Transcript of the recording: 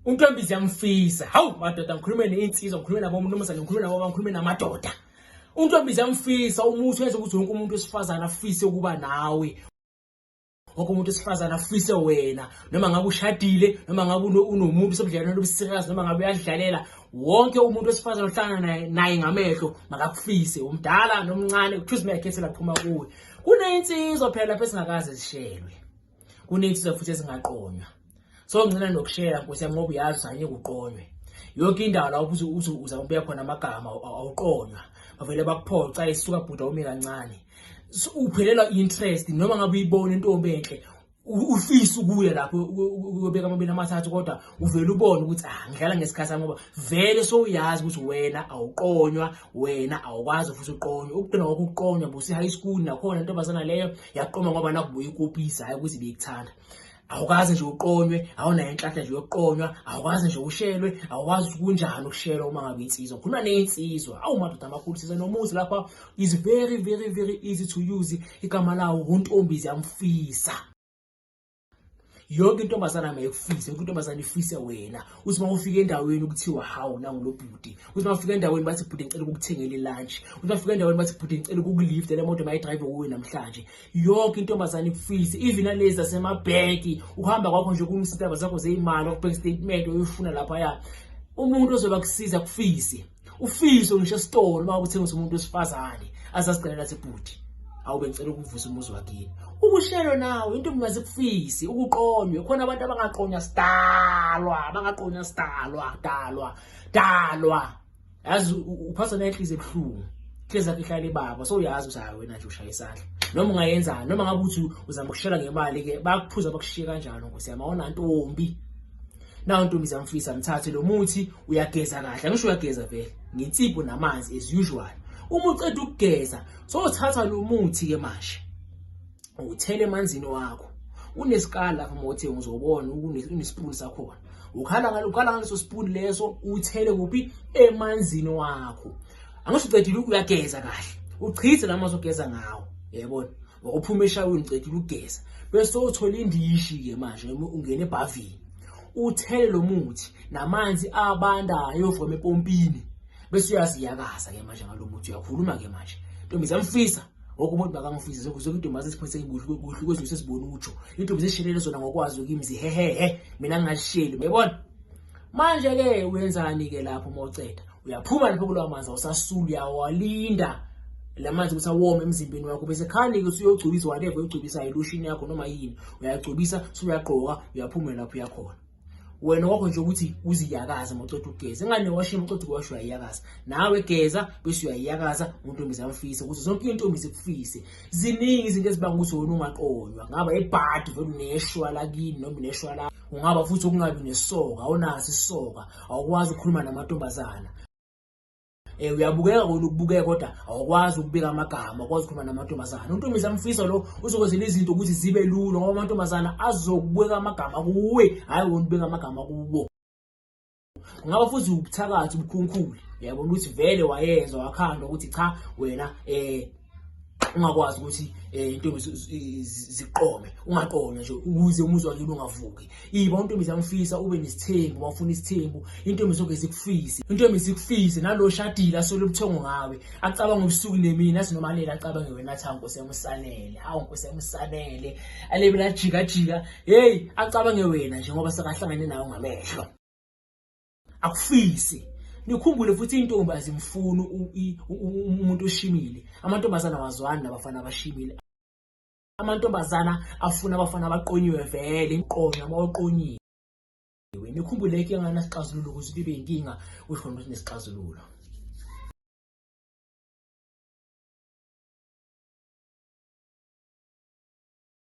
uNtombizi yamfisa. Hawu madoda ngikhulume neinsizwa, ngikhulume nabomnumzane, ngikhulume nabobaba, ngikhulume namadoda. uNtombizi yamfisa umuthi wenza ukuthi wonke umuntu wesifazana afise ukuba nawe. Wonke umuntu wesifazana afise wena, noma ngabe ushadile, noma ngabe unomuntu sobudlelwano obuserious, noma ngabe uyadlalela, wonke umuntu wesifazana ohlangana naye ngamehlo makakufise, umdala nomncane, choose me yakhe la phuma kuwe. Kuneinsizwa phela lapha esingakaze sishelwe. Kuneinsizwa futhi esingaqonywa. So ngicela nokushare Nkosi yami ngoba uyazi angeke uqonywe. Yonke indawo la uzawubuya khona amagama awuqonywa. Bavele bakuphoca isuka bhuda umi kancane. Uphelelwa interest noma ngabe uyibona intombi enhle ufisa ukuya lapho ubeka amabili amathathu kodwa uvela ubone ukuthi ngidlala ngesikhathi sami ngoba vele so uyazi ukuthi wena awuqonywa, wena awukwazi futhi uqonywe. Ukugcina kwakho ukuqonywa busi high school nakhona intombazana leyo yaqoma ngoba nakubuya ikopisa hayi ukuthi bekuthanda. Awukazi nje uqonywe, awunayo inhlanhla nje yokuqonywa, awukazi nje ushelwe, awukazi kunjani ukushelwa uma ngabe insizwa. Khona neinsizwa, madoda amakhulu size nomuzi lapha is very easy to use igama lawo uNtombizi yamfisa. Yonke intombazana mayekufise, yonke intombazana ifise wena. Uthi mawufika endaweni ukuthiwa hawu nangu lo bhuti. Uthi mawufika endaweni bathi bhuti ngicela ukukuthengela lunch. Uthi mawufika endaweni bathi bhuti ngicela ukukulift le moto mayidrive kuwe namhlanje. Yonke intombazana ifise, even alezi zasemabhenki, uhamba kwakho nje kunisitaba zakho zeimali, bank statement oyifuna lapha ya. Umuntu ozoba kusiza kufise. Ufise ngisho store uma uthengisa umuntu wesifazane, azasicelela lathi bhuti. Awube ngicela ukuvusa umuzi wakini. Ukushelo nawe into ungazikufisi, ukuqonywe. Khona abantu abangaqonywa sidalwa, abangaqonywa dalwa. Yazi uphatha nenhliziyo ebuhlungu. Inhliziyo yakhe ihlala ibaba, so uyazi uzayo wena nje ushaya isandla. Noma ungayenzani, noma ngabe uthi uzama ukushela ngemali ke bakuphuza bakushiya kanjalo Nkosi yami. Awona ntombi. Na uNtombizi yamfisa mthathe lo muthi uyageza kahle. Ngisho uyageza vele. Ngensipho namanzi as usual. Uma uceda ukugeza, so uthatha lo muthi ke manje. Uthele emanzini wakho. Unesikala lapha mothe uzobona unespoon sakhona. Ukhala ngaleso spoon leso uthele kuphi emanzini wakho. Angisho ucedile uyageza kahle. Uchithe lamanzi ogeza ngawo. Yayibona? Wakuphuma eshawini ucedile ukugeza. Bese uthola indishi ke manje ungena ebhavini. Uthele lo muthi namanzi abandayo from epompini. Bese uyaziyakaza ke manje ngalomuthi uyakhuluma ke manje. Ntombizi yamfisa. Wonke umuntu bakangifisa zonke intombazi esiphetheke kuhle kwezwe sesibona utsho. Intombizi eshelele zona ngokwazi ukimzi hehehe mina ngingasheli. Uyabona? Manje ke uyenzani ke lapho uma uceda? Uyaphuma lapho kulawa manzi awusasulu uyawalinda. Lamanzi ukuthi awome emzimbeni wakho bese khani ke usuyogcubisa whatever uyogcubisa ilotion yakho noma yini. Uyagcubisa uyaqoqa uyaphuma lapho uyakhona. Wena wakho nje ukuthi uziyakaza maqoqa ugeza. Ingane washima uqoqa ukuwashwa iyakaza. Nawe geza bese uyayakaza uNtombizi yamfisa ukuthi zonke intombizi kufise. Ziningi izinto ezibanga ukuthi wena ungaqonywa. Ngaba ebhadi vele uneshwa lakini noma uneshwa la. Ungaba futhi ukungabi nesoka, awunazi isoka, awukwazi ukukhuluma namantombazana. Uyabukeka ukubukeka kodwa awukwazi ukubeka amagama, awukwazi ukukhuluma namantombazana. uNtombizi yamfisa lo uzokwenzela izinto ukuthi zibe lula ngoba amantombazana azokubeka amagama kuwe, hayi wona ubeka amagama kuwo. Ngaba futhi ubuthakathi ubukhunkhuli. Yabona ukuthi vele wayezwa wakhandwa ukuthi cha wena ungakwazi ukuthi intombi ziqome, ungaqonywa nje ukuze umuzwa wakhe ungavuki. Iba uNtombizi yamfisa ube nesithembu, mawufuna isithembu, intombi zonke zikufise. Intombi zikufise nalo shadile asole ubuthongo ngawe. Acabanga ubusuku nemini asinomalela acabange wena athi Nkosi yami usanele. Hawu Nkosi yami usanele. Alebe la jika. Hey, acabange wena nje ngoba sekahlangane nawe ngamehlo. Akufisi. Nikhumbule futhi intombi azimfuna umuntu oshimile. Amantombazana awazwani nabafana abashimile. Amantombazana afuna abafana abaqonyiwe vele, iqonywa mawuqonyiwe. Nikhumbule ke ngana sixazululo ukuthi libe inkinga usho ukuthi nesixazululo.